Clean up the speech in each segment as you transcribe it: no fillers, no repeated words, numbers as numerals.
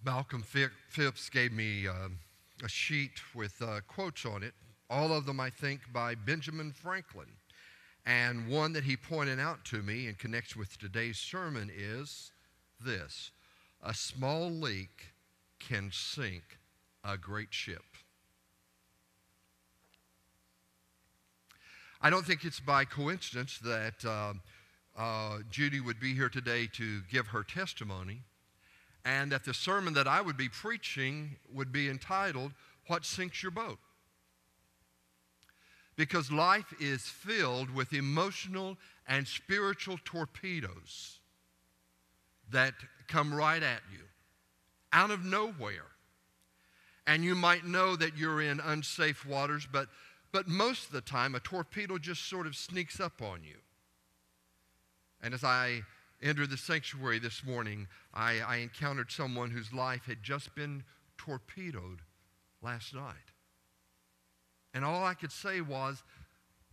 Malcolm Phipps gave me a sheet with quotes on it, all of them, I think, by Benjamin Franklin. And one that he pointed out to me in connection with today's sermon is this: a small leak can sink a great ship. I don't think it's by coincidence that Judy would be here today to give her testimony, and that the sermon that I would be preaching would be entitled, "What Sinks Your Boat?" Because life is filled with emotional and spiritual torpedoes that come right at you, out of nowhere. And you might know that you're in unsafe waters, but most of the time, a torpedo just sort of sneaks up on you. And as I entered the sanctuary this morning, I encountered someone whose life had just been torpedoed last night. And all I could say was,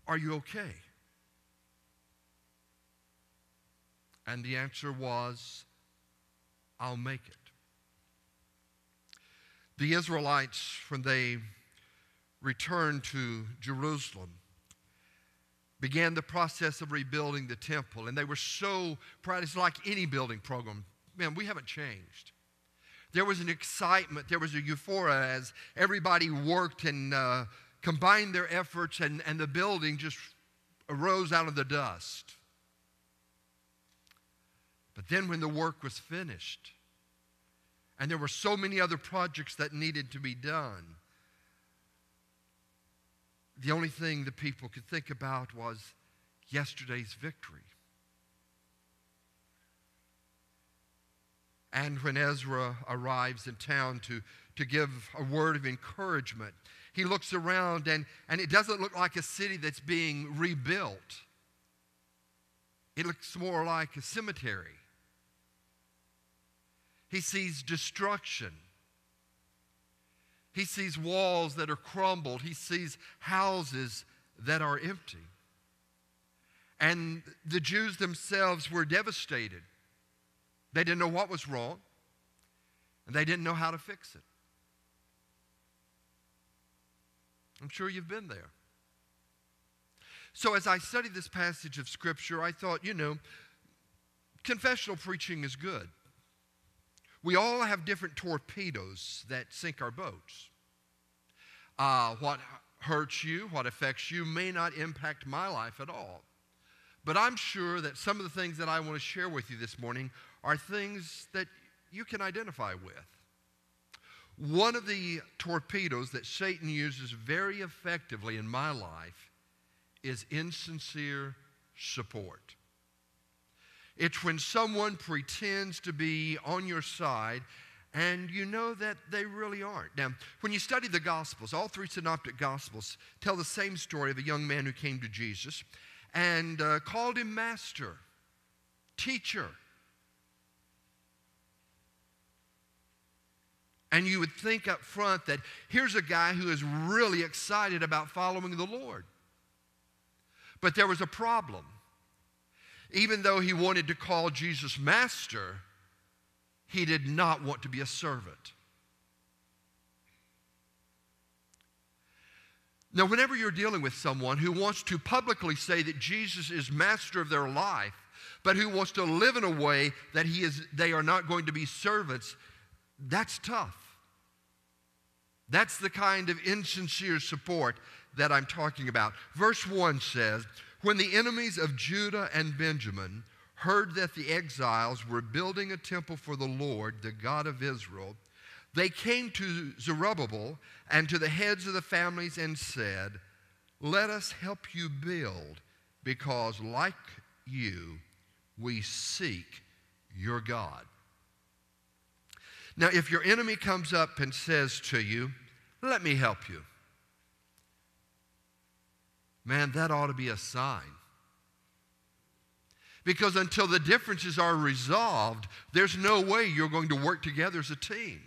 "Are you okay?" And the answer was, "I'll make it." The Israelites, when they returned to Jerusalem, began the process of rebuilding the temple. And they were so proud. It's like any building program. Man, we haven't changed. There was an excitement. There was a euphoria as everybody worked and combined their efforts, and the building just arose out of the dust. But then when the work was finished, and there were so many other projects that needed to be done, the only thing the people could think about was yesterday's victory. And when Ezra arrives in town to give a word of encouragement, he looks around and it doesn't look like a city that's being rebuilt. It looks more like a cemetery. He sees destruction. He sees walls that are crumbled. He sees houses that are empty. And the Jews themselves were devastated. They didn't know what was wrong, and they didn't know how to fix it. I'm sure you've been there. So as I studied this passage of Scripture, I thought, confessional preaching is good. We all have different torpedoes that sink our boats. What hurts you, what affects you, may not impact my life at all. But I'm sure that some of the things that I want to share with you this morning are things that you can identify with. One of the torpedoes that Satan uses very effectively in my life is insincere support. It's when someone pretends to be on your side and you know that they really aren't. Now, when you study the Gospels, all three synoptic Gospels tell the same story of a young man who came to Jesus and called him master, teacher. And you would think up front that here's a guy who is really excited about following the Lord. But there was a problem. Even though he wanted to call Jesus master, he did not want to be a servant. Now, whenever you're dealing with someone who wants to publicly say that Jesus is master of their life, but who wants to live in a way that they are not going to be servants, that's tough. That's the kind of insincere support that I'm talking about. Verse 1 says, "When the enemies of Judah and Benjamin heard that the exiles were building a temple for the Lord, the God of Israel, they came to Zerubbabel and to the heads of the families and said, 'Let us help you build, because like you, we seek your God.'" Now, if your enemy comes up and says to you, "Let me help you," man, that ought to be a sign. Because until the differences are resolved, there's no way you're going to work together as a team.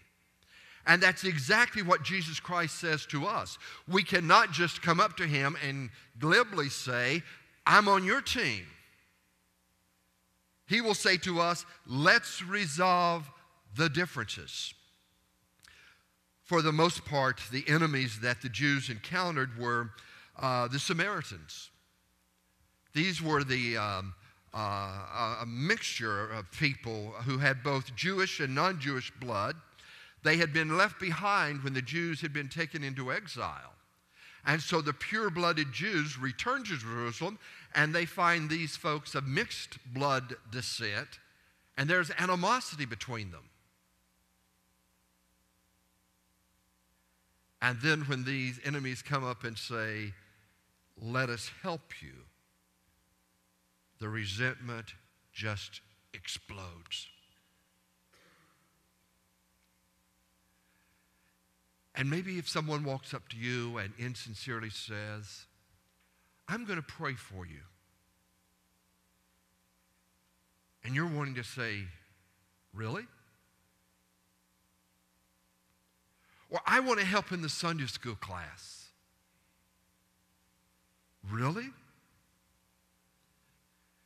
And that's exactly what Jesus Christ says to us. We cannot just come up to him and glibly say, "I'm on your team." He will say to us, "Let's resolve the differences." For the most part, the enemies that the Jews encountered were the Samaritans. These were a mixture of people who had both Jewish and non-Jewish blood. They had been left behind when the Jews had been taken into exile. And so the pure-blooded Jews return to Jerusalem, and they find these folks of mixed blood descent, and there's animosity between them. And then when these enemies come up and say, "Let us help you," the resentment just explodes. And maybe if someone walks up to you and insincerely says, "I'm going to pray for you," and you're wanting to say, "Really?" Or, "I want to help in the Sunday school class." Really?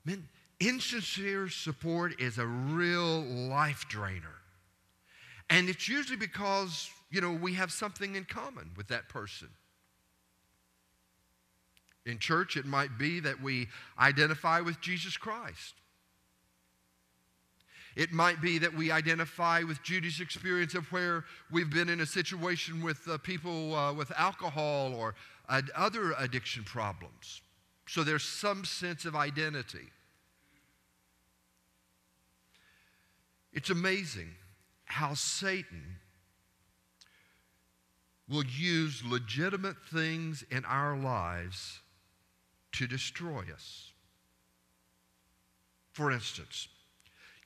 Man, insincere support is a real life drainer. And it's usually because, we have something in common with that person. In church, it might be that we identify with Jesus Christ. It might be that we identify with Judy's experience of where we've been in a situation with people with alcohol or other addiction problems. So there's some sense of identity. It's amazing how Satan will use legitimate things in our lives to destroy us. For instance,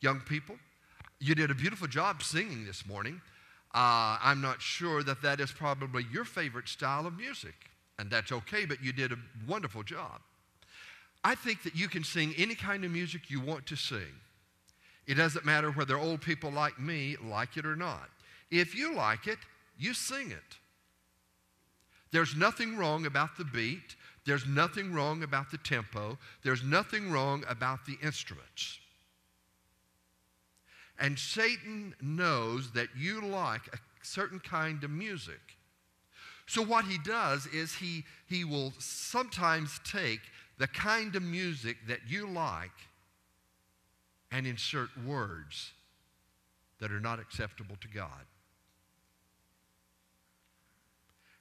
young people, you did a beautiful job singing this morning. I'm not sure that is probably your favorite style of music, and that's okay, but you did a wonderful job. I think that you can sing any kind of music you want to sing. It doesn't matter whether old people like me like it or not. If you like it, you sing it. There's nothing wrong about the beat. There's nothing wrong about the tempo. There's nothing wrong about the instruments. And Satan knows that you like a certain kind of music. So what he does is he will sometimes take the kind of music that you like and insert words that are not acceptable to God.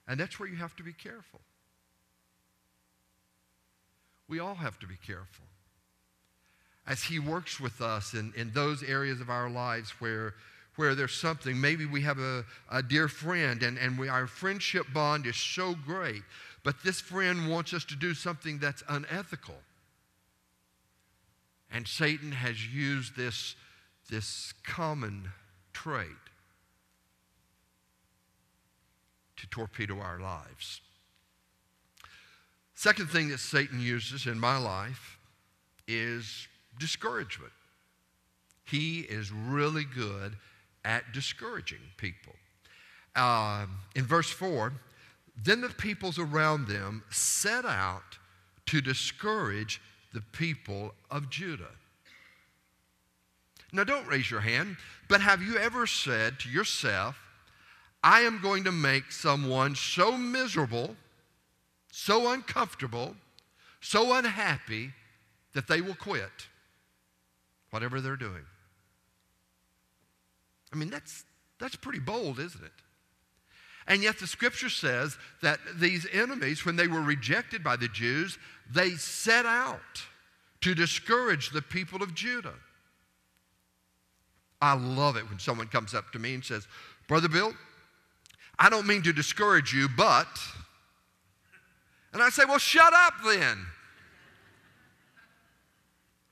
And that's where you have to be careful. We all have to be careful. As he works with us in those areas of our lives where there's something, maybe we have a dear friend and our friendship bond is so great, but this friend wants us to do something that's unethical. And Satan has used this common trait to torpedo our lives. Second thing that Satan uses in my life is discouragement. He is really good at discouraging people. In verse 4, then the peoples around them set out to discourage the people of Judah. Now, don't raise your hand, but have you ever said to yourself, I am going to make someone so miserable, so uncomfortable, so unhappy that they will quit whatever they're doing? I mean, that's pretty bold, isn't it? And yet the scripture says that these enemies, when they were rejected by the Jews, they set out to discourage the people of Judah. I love it when someone comes up to me and says, Brother Bill, I don't mean to discourage you, but... And I say, well, shut up then.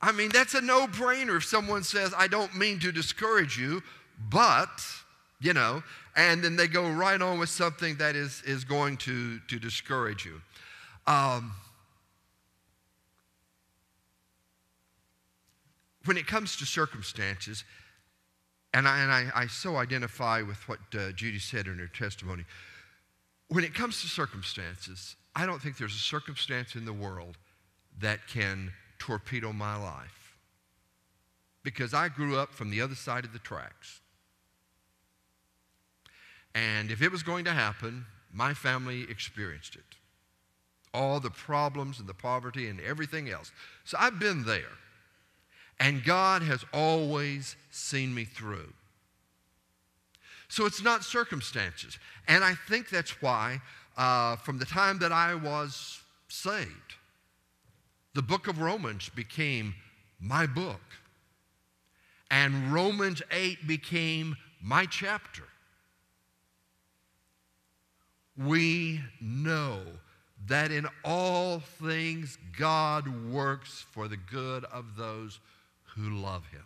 I mean, that's a no-brainer if someone says, I don't mean to discourage you, but, and then they go right on with something that is going to discourage you. When it comes to circumstances, and I so identify with what Judy said in her testimony, when it comes to circumstances, I don't think there's a circumstance in the world that can torpedo my life, because I grew up from the other side of the tracks. And if it was going to happen, my family experienced it. All the problems and the poverty and everything else. So I've been there. And God has always seen me through. So it's not circumstances. And I think that's why from the time that I was saved, the book of Romans became my book. And Romans 8 became my chapter. We know that in all things God works for the good of those who love him.